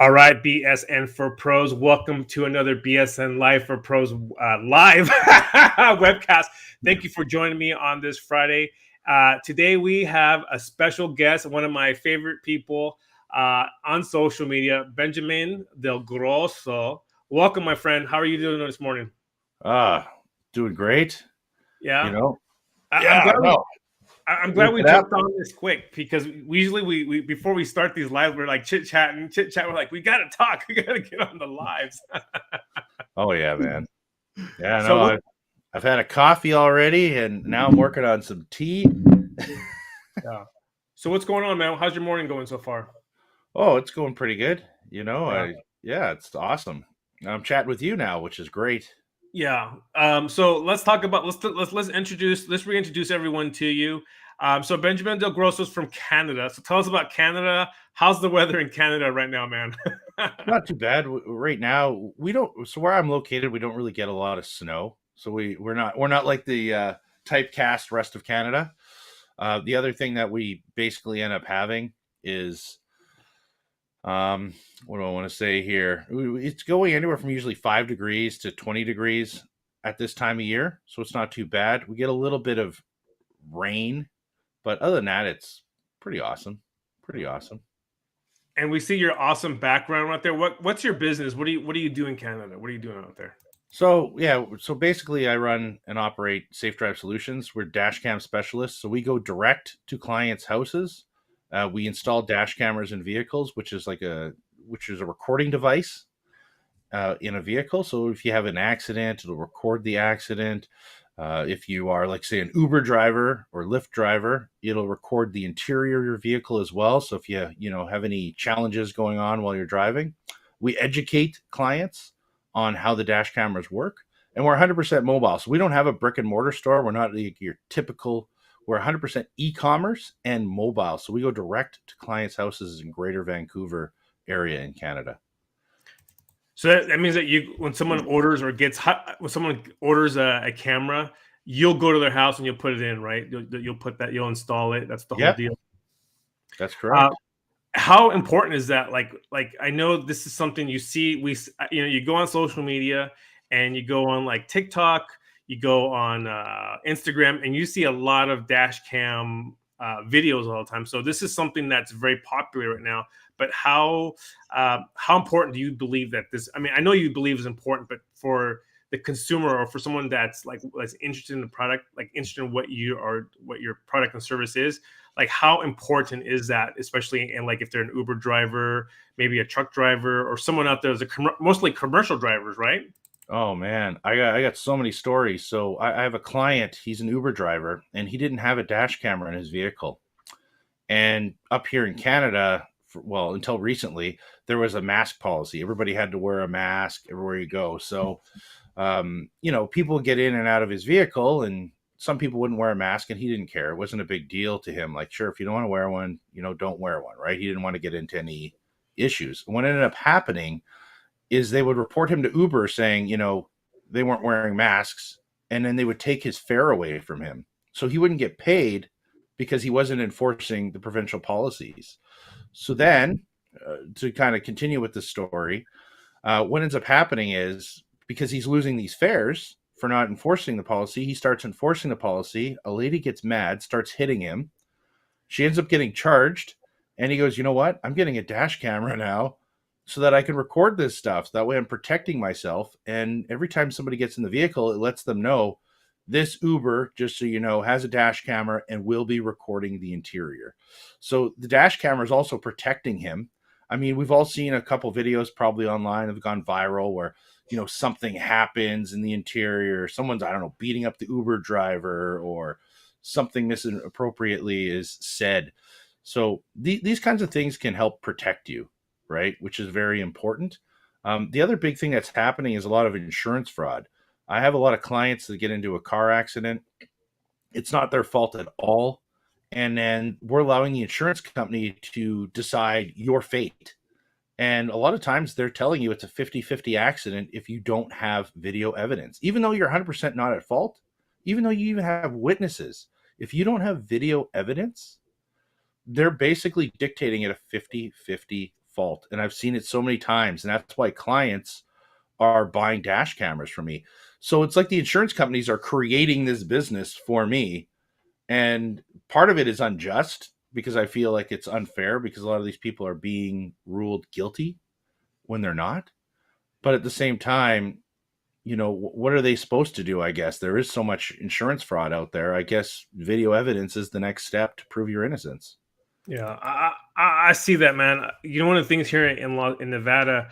All right, BSN for Pros. Welcome to another BSN Live for Pros live webcast. Thank you for joining me on this Friday. Today we have a special guest, one of my favorite people on social media, Benjamin DelGrosso. Welcome, my friend. How are you doing this morning? Doing great. You Yeah, know, I'm yeah, glad we no, I'm glad keep we it up. jumped on this quick because we usually we before we start these lives we're like chit chatting. We're like, we gotta talk, we gotta get on the lives. Oh yeah, man. Yeah, So no, what? I've had a coffee already, and now I'm working on some tea. Yeah. So what's going on, man? How's your morning going so far? Oh, it's going pretty good. Yeah. Yeah, it's awesome. I'm chatting with you now, which is great. Yeah. So let's talk about let's reintroduce everyone to you. So Benjamin Del Grosso is from Canada. So tell us about Canada. How's the weather in Canada right now, man? Not too bad right now. We don't. So where I'm located, we don't really get a lot of snow. So we're not like the typecast rest of Canada. The other thing that we basically end up having is what do I want to say here? It's going anywhere from usually 5 degrees to 20 degrees at this time of year, so it's not too bad. We get a little bit of rain, but other than that, it's pretty awesome. Pretty awesome. And we see your awesome background right there. What's your business? What do you do in Canada? What are you doing out there? So yeah, so basically, I run and operate Safe Drive Solutions. We're dash cam specialists, so we go direct to clients' houses. We install dash cameras in vehicles, which is a recording device in a vehicle. So if you have an accident, it'll record the accident. If you are, like, say, an Uber driver or Lyft driver, it'll record the interior of your vehicle as well. So if you have any challenges going on while you're driving, we educate clients on how the dash cameras work. And we're 100% mobile. So we don't have a brick and mortar store. We're not like your typical, we're 100% e-commerce and mobile. So we go direct to clients' houses in Greater Vancouver area in Canada. So that means that when someone orders or when someone orders a camera, you'll go to their house and you'll put it in, right? You'll install it. That's the whole Yep, deal. that's Uh, correct. how important is that? Like I know this is something you see. You go on social media and you go on like TikTok, you go on Instagram, and you see a lot of dash cam videos all the time. So this is something that's very popular right now. But how important do you believe that this? I mean, I know you believe is important, but for the consumer or for someone that's interested in the product, like interested in what your product and service is, like how important is that, especially in like if they're an Uber driver, maybe a truck driver, or someone out there mostly commercial drivers, right? Oh man, I got so many stories. So I have a client. He's an Uber driver, and he didn't have a dash camera in his vehicle. And up here in Canada, well, until recently, there was a mask policy. Everybody had to wear a mask everywhere you go. So, people get in and out of his vehicle, and some people wouldn't wear a mask, and he didn't care. It wasn't a big deal to him. Like, sure, if you don't want to wear one, don't wear one, right? He didn't want to get into any issues. What ended up happening is they would report him to Uber saying, they weren't wearing masks, and then they would take his fare away from him. So he wouldn't get paid because he wasn't enforcing the provincial policies. So then, to kind of continue with the story, what ends up happening is because he's losing these fares for not enforcing the policy, he starts enforcing the policy. A lady gets mad, starts hitting him. She ends up getting charged, and he goes, "You know what? I'm getting a dash camera now so that I can record this stuff. That way I'm protecting myself. And every time somebody gets in the vehicle, it lets them know this Uber, just so you know, has a dash camera and will be recording the interior." So the dash camera is also protecting him. I mean, we've all seen a couple videos probably online have gone viral where, something happens in the interior. Someone's, I don't know, beating up the Uber driver, or something misappropriately is said. So these kinds of things can help protect you, right? Which is very important. The other big thing that's happening is a lot of insurance fraud. I have a lot of clients that get into a car accident. It's not their fault at all. And then we're allowing the insurance company to decide your fate. And a lot of times they're telling you it's a 50-50 accident if you don't have video evidence, even though you're 100% not at fault, even though you even have witnesses. If you don't have video evidence, they're basically dictating it a 50-50 fault. And I've seen it so many times. And that's why clients are buying dash cameras from me. So it's like the insurance companies are creating this business for me. And part of it is unjust because I feel like it's unfair because a lot of these people are being ruled guilty when they're not. But at the same time, what are they supposed to do? I guess there is so much insurance fraud out there. I guess video evidence is the next step to prove your innocence. Yeah, I see that, man. One of the things here in Nevada,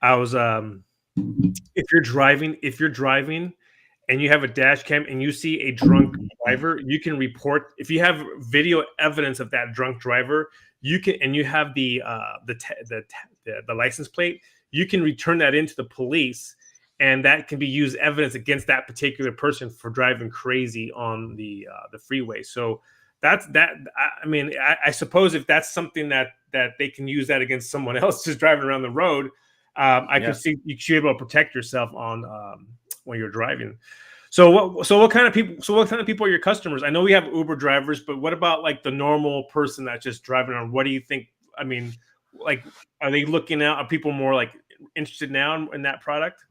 I was if you're driving and you have a dash cam and you see a drunk driver, you can report. If you have video evidence of that drunk driver, you can, and you have the license plate, you can return that into the police, and that can be used evidence against that particular person for driving crazy on the freeway. So that's that. I mean, I suppose if that's something that they can use that against someone else just driving around the road, I Yeah. could see you should be able to protect yourself on when you're driving. So what kind of people? So what kind of people are your customers? I know we have Uber drivers, but what about like the normal person that's just driving around? What do you think? I mean, like, are they looking out? Are people more like interested now in that product?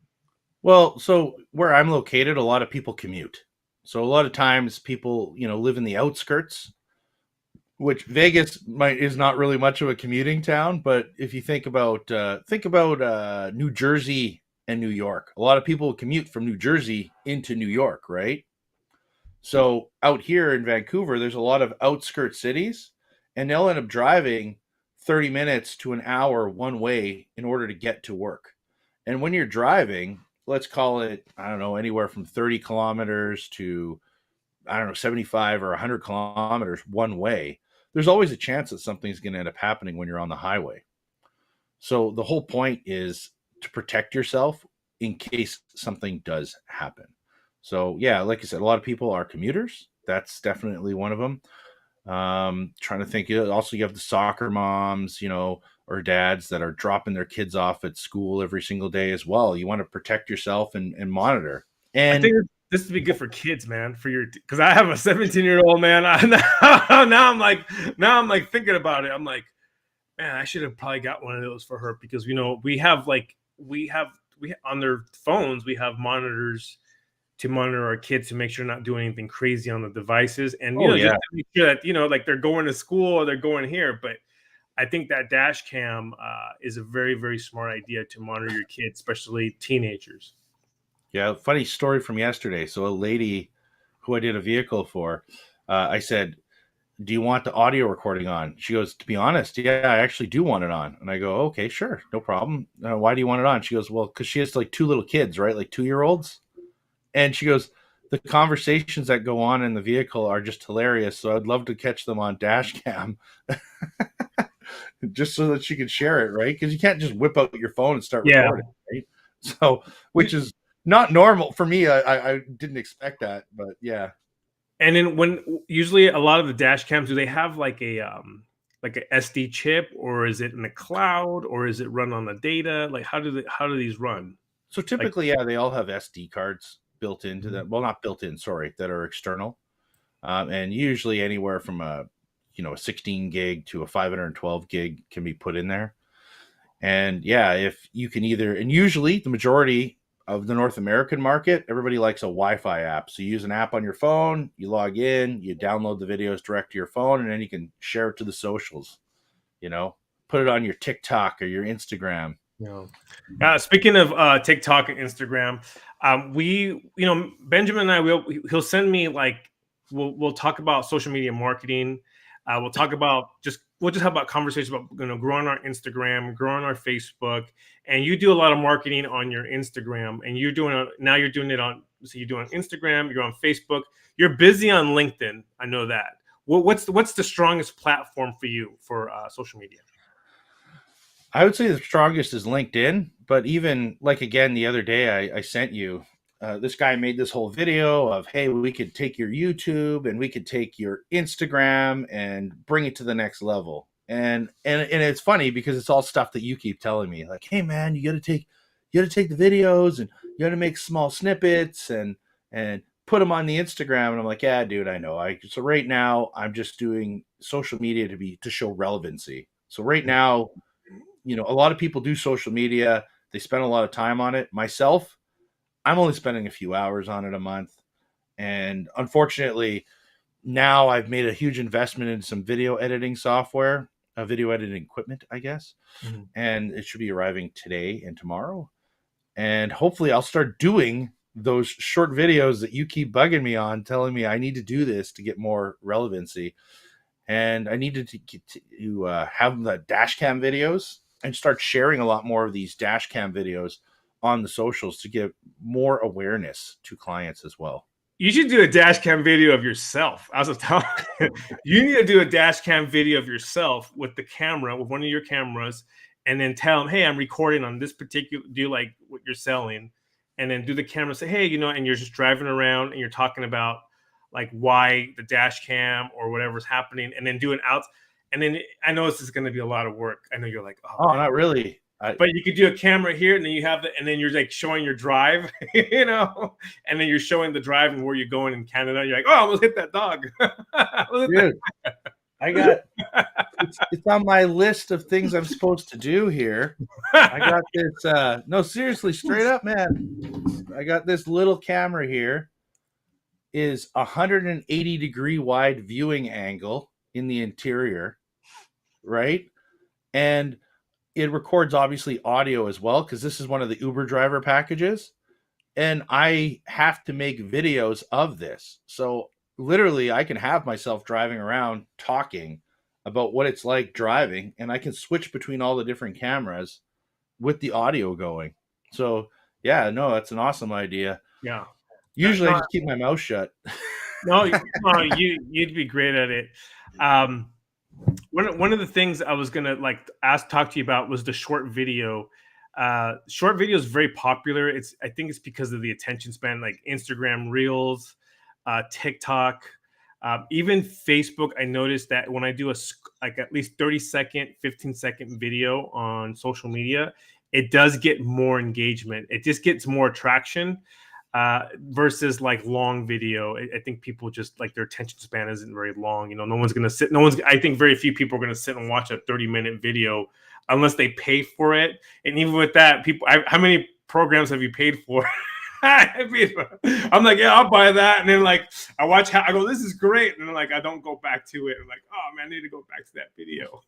Well, so where I'm located, a lot of people commute. So a lot of times people, live in the outskirts, which Vegas is not really much of a commuting town. But if you think about New Jersey and New York, a lot of people commute from New Jersey into New York, right? So out here in Vancouver, there's a lot of outskirt cities, and they'll end up driving 30 minutes to an hour one way in order to get to work. And when you're driving, let's call it, I don't know, anywhere from 30 kilometers to, I don't know, 75 or 100 kilometers one way, there's always a chance that something's going to end up happening when you're on the highway. So the whole point is to protect yourself in case something does happen. So yeah, like I said, a lot of people are commuters. That's definitely one of them. Trying to think. Also, you have the soccer moms, or dads that are dropping their kids off at school every single day as well. You want to protect yourself and monitor. I And think this would be good for kids, man. For your because I have a 17-year-old man. Now I'm like thinking about it. I'm like, man, I should have probably got one of those for her because we have on their phones we have monitors to monitor our kids to make sure they're not doing anything crazy on the devices, and oh just yeah, to make sure that like they're going to school or they're going here. But I think that dash cam is a very, very smart idea to monitor your kids, especially teenagers. yeah. Funny story from yesterday. So a lady who I did a vehicle for, I said, do you want the audio recording on? She goes, to be honest, yeah, I actually do want it on. And I go, okay, sure, no problem. Why do you want it on? She goes, well, because she has like two little kids, right? Like 2 year olds. And she goes, the conversations that go on in the vehicle are just hilarious. So I'd love to catch them on dash cam just so that she could share it, right? Because you can't just whip out your phone and start Yeah. recording, right? So, which is not normal for me. I didn't expect that, but yeah. And then when usually a lot of the dash cams, do they have like a SD chip, or is it in the cloud, or is it run on the data? Like how do these run? So Like typically, yeah, they all have SD cards built into Mhm. them. Well, not built in, sorry, that are external, and usually anywhere from a 16 gig to a 512 gig can be put in there. And yeah, if you can either, and usually the majority of the North American market, everybody likes a Wi-Fi app. So you use an app on your phone, you log in, you download the videos direct to your phone, and then you can share it to the socials. You know, put it on your TikTok or your Instagram. Yeah. Speaking of TikTok and Instagram, Benjamin and I he'll send me like we'll talk about social media marketing. We'll just have about conversations about growing our Instagram, growing our Facebook, and you do a lot of marketing on your Instagram, and now you're doing it on so you're doing Instagram, you're on Facebook, you're busy on LinkedIn. I know that. What's the strongest platform for you for social media? I would say the strongest is LinkedIn, but even like again the other day, I sent you. This guy made this whole video of, hey, we could take your YouTube and we could take your Instagram and bring it to the next level. And it's funny because it's all stuff that you keep telling me, like, hey man, you got to take the videos and you got to make small snippets and put them on the Instagram. And I'm like, yeah, dude, I know. So right now I'm just doing social media to show relevancy. So right now a lot of people do social media. They spend a lot of time on it. Myself, I'm only spending a few hours on it a month. And unfortunately, now I've made a huge investment in some video editing software, video editing equipment, I guess. Mhm. And it should be arriving today and tomorrow. And hopefully I'll start doing those short videos that you keep bugging me on, telling me I need to do this to get more relevancy. And I needed to have the dash cam videos and start sharing a lot more of these dash cam videos on the socials to give more awareness to clients as well. You should do a dash cam video of yourself. I was telling you need to do a dash cam video of yourself with the camera, with one of your cameras, and then tell them, hey, I'm recording on this particular, do you like what you're selling? And then do the camera, say, hey, and you're just driving around and you're talking about like why the dash cam or whatever's happening, and then do an out. And then I know this is going to be a lot of work. I know you're like, oh, not really. But you could do a camera here, and then you have and then you're like showing your drive, and then you're showing the drive and where you're going in Canada. You're like, oh, I almost hit that dog. Dude, I got it's on my list of things I'm supposed to do here. I got this. No, seriously, straight up, man. I got this little camera here. Is 180-degree wide viewing angle in the interior, right? And it records obviously audio as well, because this is one of the Uber driver packages. And I have to make videos of this. So literally I can have myself driving around talking about what it's like driving, and I can switch between all the different cameras with the audio going. So yeah, no, that's an awesome idea. Yeah. Usually I just keep my mouth shut. No, you'd be great at it. One of the things I was gonna talk to you about was the short video. Short video is very popular. I think it's because of the attention span, like Instagram Reels, TikTok, even Facebook. I noticed that when I do at least 30-second, 15-second video on social media, it does get more engagement. It just gets more traction. Versus like long video. I think people just like their attention span isn't very long. No one's going to sit. I think very few people are going to sit and watch a 30-minute video unless they pay for it. And even with that, how many programs have you paid for? I'm like, yeah, I'll buy that. And then like, I go, this is great. And then like, I don't go back to it. I'm like, oh man, I need to go back to that video.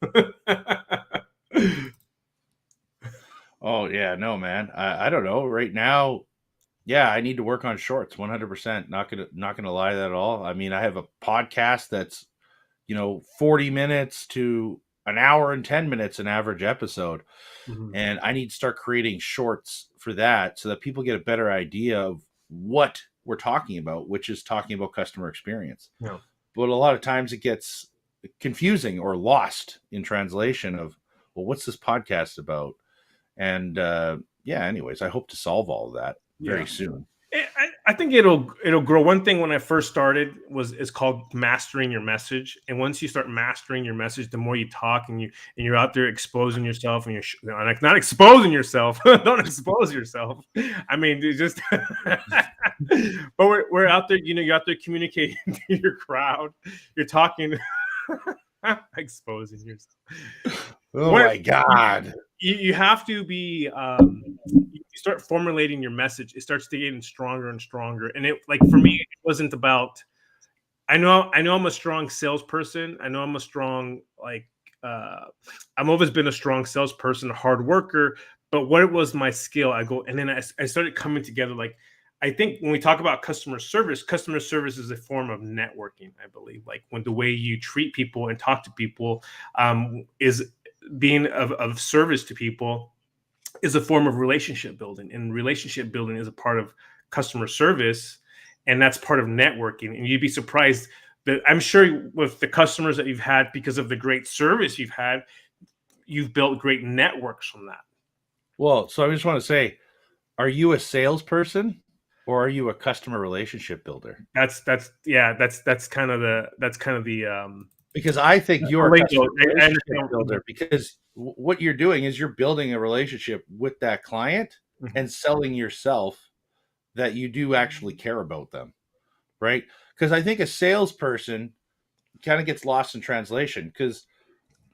Oh yeah, no, man. I don't know right now. Yeah, I need to work on shorts 100%. Not gonna lie to that at all. I mean, I have a podcast that's 40 minutes to an hour and 10 minutes an average episode. Mm-hmm. And I need to start creating shorts for that so that people get a better idea of what we're talking about, which is talking about customer experience. Yeah. But a lot of times it gets confusing or lost in translation of, well, what's this podcast about? And anyways, I hope to solve all of that very soon. I think it'll grow. One thing when I first started is called mastering your message. And once you start mastering your message, the more you talk and you're out there exposing yourself, and you're not exposing yourself. Don't expose yourself. I mean, just but we're out there. You're out there communicating to your crowd. You're talking, exposing yourself. Oh my God. You have to be you start formulating your message. It starts to get stronger and stronger. And it, like, for me, it wasn't about, I know I'm a strong salesperson. I know I'm a strong, I've always been a strong salesperson, a hard worker, but what was my skill? And then I started coming together. Like, I think when we talk about customer service is a form of networking, I believe. Like, when the way you treat people and talk to people is being of service to people is a form of relationship building, and relationship building is a part of customer service, and that's part of networking. And you'd be surprised that I'm sure with the customers that you've had, because of the great service you've built great networks from that. Well, so I just want to say, are you a salesperson or are you a customer relationship builder? That's kind of the because I think you're a customer relationship builder, because what you're doing is you're building a relationship with that client and selling yourself that you do actually care about them, right? Because I think a salesperson kind of gets lost in translation, because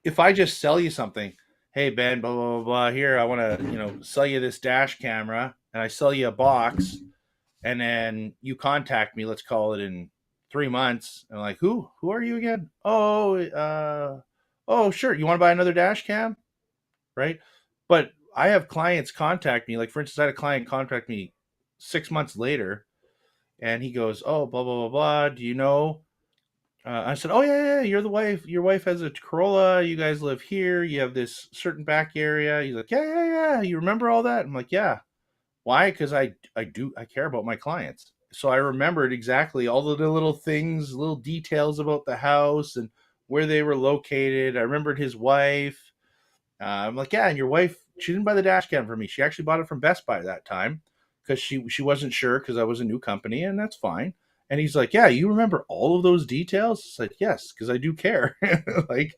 if I just sell you something, hey Ben, blah blah blah blah. Here, I want to sell you this dash camera, and I sell you a box, and then you contact me. Let's call it in 3 months. And I'm like, who are you again? Oh, sure. You want to buy another dash cam, right? But I have clients contact me. Like for instance, I had a client contact me 6 months later, and he goes, "Oh, blah blah blah blah. Do you know?" I said, "Oh yeah, yeah. You're the wife. Your wife has a Corolla. You guys live here. You have this certain back area." He's like, "Yeah, yeah, yeah. You remember all that?" I'm like, "Yeah." Why? Because I care about my clients. So I remembered exactly all the little things, little details about the house and where they were located. I remembered his wife. I'm like, yeah, and your wife, she didn't buy the dash cam for me. She actually bought it from Best Buy at that time because she wasn't sure because I was a new company, and that's fine. And he's like, yeah, you remember all of those details? It's like, yes, because I do care. Like,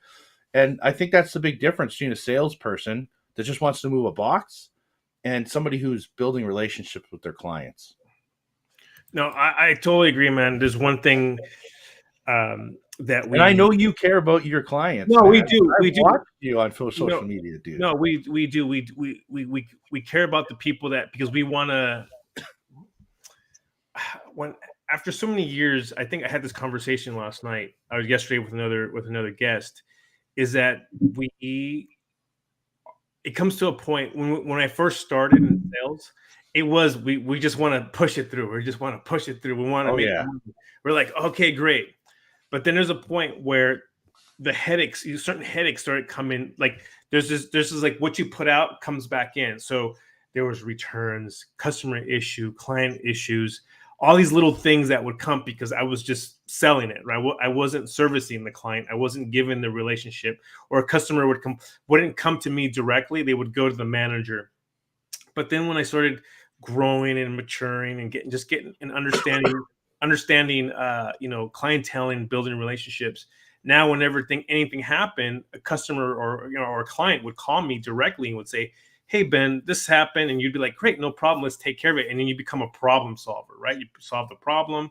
and I think that's the big difference between a salesperson that just wants to move a box and somebody who's building relationships with their clients. No, I totally agree, man. There's one thing that And I we know you care about your clients, no, we man. do, I've we do. watched you on No, social media, dude. no, we do. We care about the people that because we want to. When after so many years, I think I had this conversation last night. I was yesterday with another guest. Is that we? It comes to a point when I first started in sales, it was we just want to push it through. We just want to push it through. We want to Oh make yeah. money. We're like, okay, great. But then there's a point where the headaches, certain headaches started coming. Like there's this like what you put out comes back in. So there was returns, customer issue, client issues, all these little things that would come because I was just selling it, right? I wasn't servicing the client. I wasn't giving the relationship, or a customer wouldn't come to me directly. They would go to the manager. But then when I started growing and maturing and getting and understanding clienteling, building relationships, now whenever anything happened, a customer or a client would call me directly and would say, hey Ben, this happened, and you'd be like, great, no problem, let's take care of it. And then you become a problem solver, right? You solve the problem.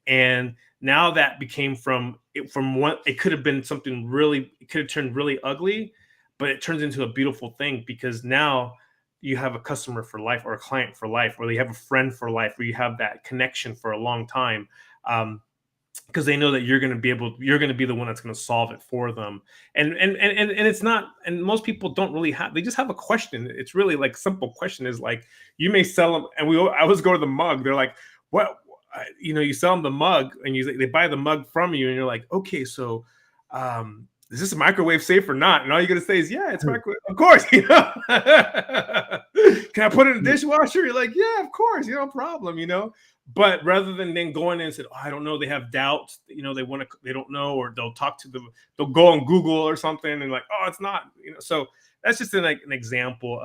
And now that became from what it could have been something really, it could have turned really ugly, but it turns into a beautiful thing because now you have a customer for life or a client for life, or you have a friend for life, or you have that connection for a long time. Because they know that you're going to be the one that's going to solve it for them. And it's not, and most people don't really have, they just have a question. It's really like simple question is like, you may sell them. And I always go to the mug. They're like, what, you sell them the mug and they buy the mug from you. And you're like, okay, so, is this microwave safe or not? And all you're gonna say is, yeah, it's microwave. Of course, Can I put it in the dishwasher? You're like, yeah, of course, no problem, But rather than then going in and said, oh, I don't know, they have doubts, they don't know, or they'll go on Google or something and like, oh, it's not, So that's just an example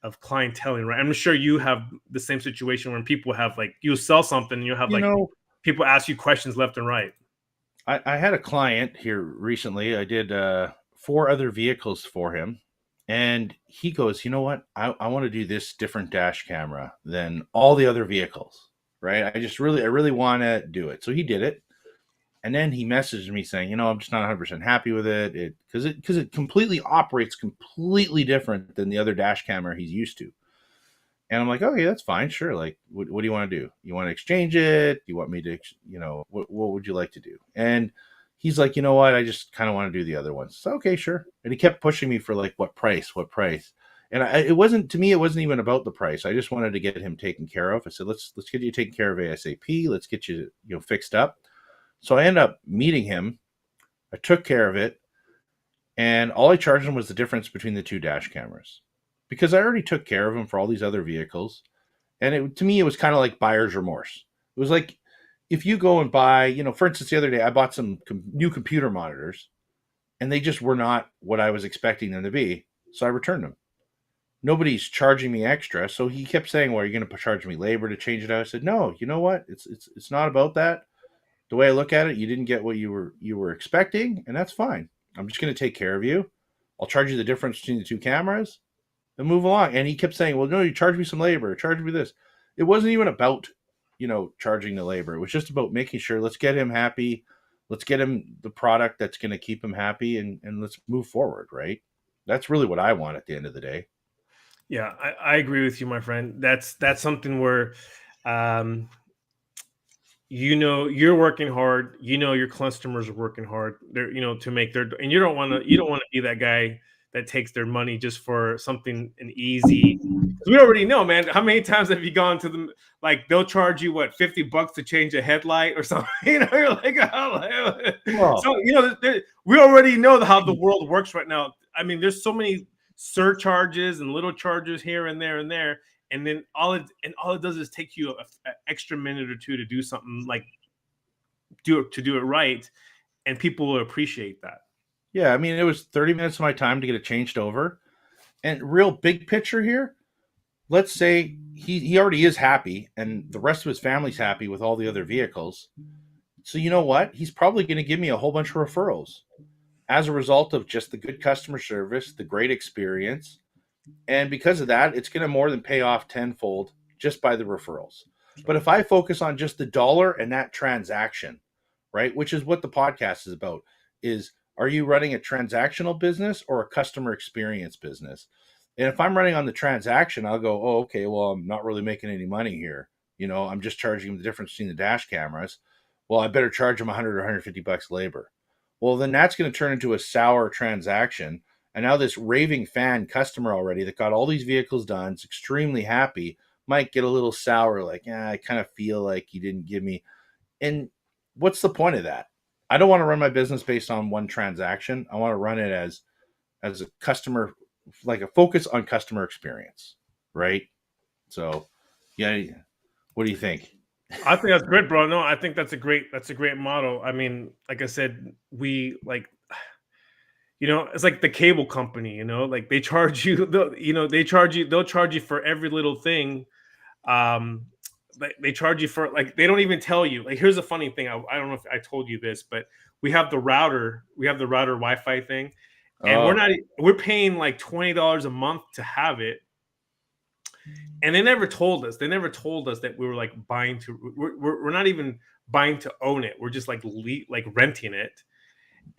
of clienteling, right? I'm sure you have the same situation when people have like, you sell something and you have people ask you questions left and right. I had a client here recently. I did 4 other vehicles for him. And he goes, you know what? I want to do this different dash camera than all the other vehicles, right? I really want to do it. So he did it. And then he messaged me saying, I'm just not 100% happy with it. Because it completely operates completely different than the other dash camera he's used to. And I'm like, okay, that's fine. Sure. Like, what do you want to do? You want to exchange it? You want me to, what would you like to do? And he's like, you know what? I just kind of want to do the other ones. So, okay, sure. And he kept pushing me for like, what price? And it wasn't even about the price. I just wanted to get him taken care of. I said, let's get you taken care of ASAP. Let's get you, fixed up. So I ended up meeting him. I took care of it. And all I charged him was the difference between the 2 dash cameras, because I already took care of him for all these other vehicles. And to me, it was kind of like buyer's remorse. It was like if you go and buy, for instance, the other day, I bought some new computer monitors and they just were not what I was expecting them to be. So I returned them. Nobody's charging me extra. So he kept saying, well, are you going to charge me labor to change it out? I said, no, you know what? It's not about that. The way I look at it, you didn't get what you were expecting, and that's fine. I'm just going to take care of you. I'll charge you the difference between the 2 cameras and move along. And he kept saying, well, no, you charge me some labor, charge me this. It wasn't even about, charging the labor. It was just about making sure, let's get him happy. Let's get him the product that's going to keep him happy, and let's move forward, right? That's really what I want at the end of the day. Yeah, I agree with you, my friend. That's something where, um, you're working hard. Your customers are working hard. They're to make their, and you don't want to be that guy that takes their money just for something an easy. 'Cause we already know, man. How many times have you gone to them? Like they'll charge you what, $50 to change a headlight or something. You're like, oh, Well, so we already know how the world works right now. I mean, there's so many surcharges and little charges here and there and there, and then all it does is take you a extra minute or two to do something, like do it right, and people will appreciate that. yeah, I mean, it was 30 minutes of my time to get it changed over. And real big picture here, let's say he already is happy and the rest of his family's happy with all the other vehicles. So you know what? He's probably going to give me a whole bunch of referrals as a result of just the good customer service, the great experience. And because of that, it's going to more than pay off tenfold just by the referrals. But if I focus on just the dollar and that transaction, right, which is what the podcast is about, is are you running a transactional business or a customer experience business? And if I'm running on the transaction, I'll go, oh, okay, well, I'm not really making any money here. I'm just charging them the difference between the dash cameras. Well, I better charge them 100 or 150 bucks labor. Well, then that's going to turn into a sour transaction. And now this raving fan customer already that got all these vehicles done, is extremely happy, might get a little sour, like, yeah, I kind of feel like you didn't give me. And what's the point of that? I don't want to run my business based on one transaction. I want to run it as a customer, like a focus on customer experience, right? So, yeah, what do you think? I think that's great, bro. No, I think that's a great model. I mean, like I said, we like, it's like the cable company, like they charge you, they'll charge you for every little thing. They charge you for, like, they don't even tell you. Like, here's a funny thing. I don't know if I told you this, but we have the router Wi-Fi thing, and Oh, we're paying like $20 a month to have it. And they never told us that we were like buying to, we're not even buying to own it. We're just like like renting it.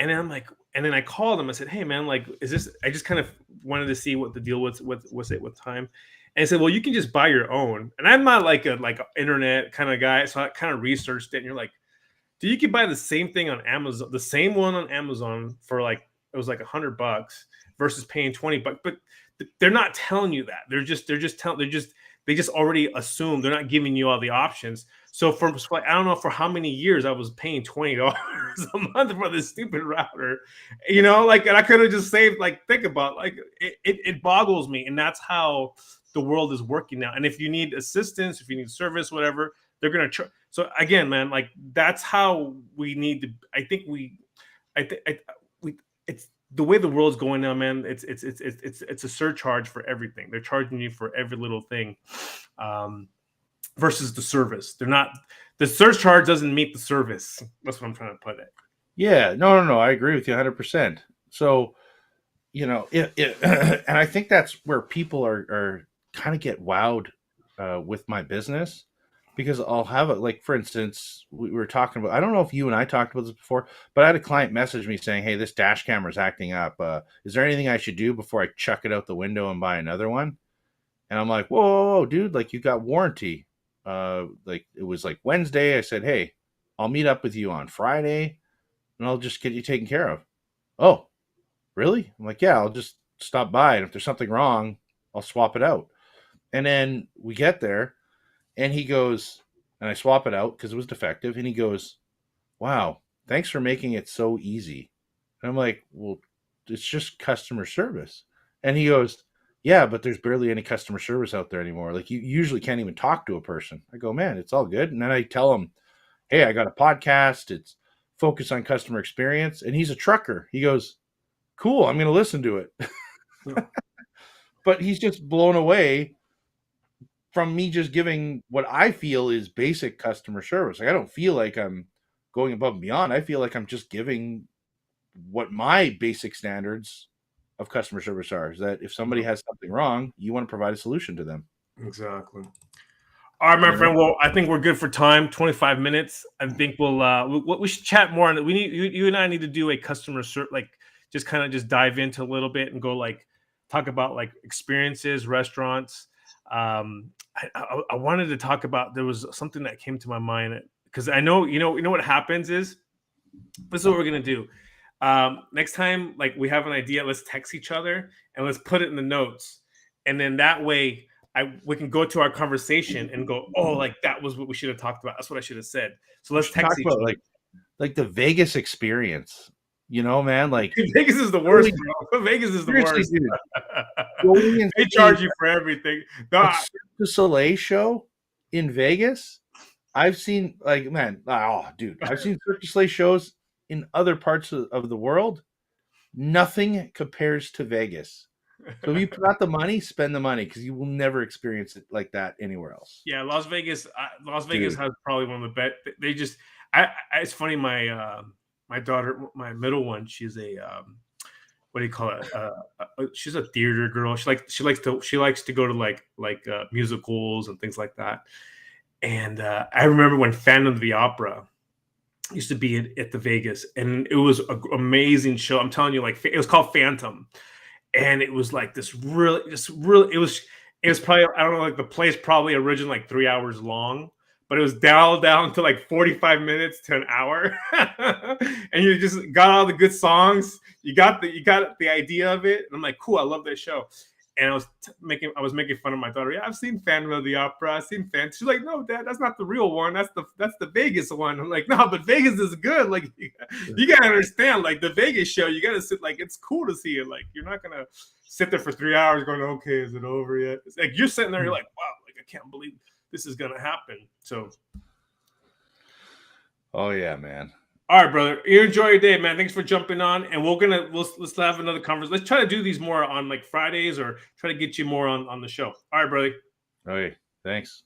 And then I'm like, and then I called him. I said, "Hey, man, like, is this?" I just kind of wanted to see what the deal was it with time. And I said, "Well, you can just buy your own." And I'm not like a internet kind of guy, so I kind of researched it. And you're like, "Dude, you can buy the same thing on Amazon, the same one on Amazon for like, it was like $100 versus paying $20." But they're not telling you that. They just already assume, they're not giving you all the options. So I don't know for how many years I was paying $20 a month for this stupid router, like, and I could have just saved, like, think about, like, it boggles me. And that's how the world is working now. And if you need assistance, if you need service, whatever, they're gonna so again, man, like, that's how we need to. I think we it's the way the world's going now, man. It's a surcharge for everything. They're charging you for every little thing, um, versus the service. They're not. The surcharge doesn't meet the service. That's what I'm trying to put it. yeah, no. I agree with you 100%. So, and I think that's where people are kind of get wowed with my business because I'll have it, like, for instance, we were talking about, I don't know if you and I talked about this before, but I had a client message me saying, hey, this dash camera is acting up. Is there anything I should do before I chuck it out the window and buy another one? And I'm like, whoa, dude, like, you got warranty. Like, it was like Wednesday. I said, hey, I'll meet up with you on Friday and I'll just get you taken care of. Oh, really? I'm like, yeah, I'll just stop by. And if there's something wrong, I'll swap it out. And then we get there and he goes, and I swap it out because it was defective. And he goes, wow, thanks for making it so easy. And I'm like, well, it's just customer service. And he goes, yeah, but there's barely any customer service out there anymore. Like, you usually can't even talk to a person. I go, man, it's all good. And then I tell him, hey, I got a podcast. It's focused on customer experience. And he's a trucker. He goes, cool, I'm going to listen to it. Yeah. But he's just blown away from me just giving what I feel is basic customer service. Like, I don't feel like I'm going above and beyond. I feel like I'm just giving what my basic standards of customer service are. Is that if somebody has something wrong, you want to provide a solution to them. Exactly. All right, my You know? friend. Well, I think we're good for time. 25 minutes. I think we should chat more on it. We need you and I need to do a customer search, like just kind of just dive into a little bit and go like talk about like experiences, restaurants. I wanted to talk about there was something that came to my mind because I know you know what happens is this is what we're gonna do. Next time, like we have an idea, let's text each other and let's put it in the notes, and then that way, we can go to our conversation and go, oh, like that was what we should have talked about. That's what I should have said. So We let's should talk text each about other. like the Vegas experience. You know, man, like Vegas is the worst, going, bro. Vegas is the seriously, worst. dude, going and They seeing charge you for everything. a No, Cirque du Soleil show in Vegas. I've seen like man, oh dude, I've seen Cirque du Soleil shows in other parts of the world. Nothing compares to Vegas. So if you got the money, spend the money because you will never experience it like that anywhere else. yeah, Las Vegas. Las Vegas Dude. has probably one of the best. They just, it's funny. My daughter, my middle one, she's a what do you call it? She's a theater girl. She likes to go to like musicals and things like that. And I remember when Phantom of the Opera used to be at the Vegas, and it was an amazing show. I'm telling you, like it was called Phantom, and it was like this really. It was probably I don't know, like the place probably originally like 3 hours long, but it was dialed down to like 45 minutes to an hour, and you just got all the good songs. You got the idea of it, and I'm like, cool, I love that show. And I was making fun of my daughter. Yeah, I've seen Phantom of the Opera. I've seen Phantom. She's like, no, Dad, that's not the real one. That's the Vegas one. I'm like, no, but Vegas is good. Like, you gotta understand, like the Vegas show, you gotta sit. Like, it's cool to see it. Like, you're not gonna sit there for 3 hours going, okay, is it over yet? It's like you're sitting there, you're like, wow, like I can't believe this is gonna happen. So, Oh yeah, man. all right, brother. You enjoy your day, man. Thanks for jumping on, and let's have another conversation. Let's try to do these more on like Fridays, or try to get you more on the show. All right, brother. Okay, thanks.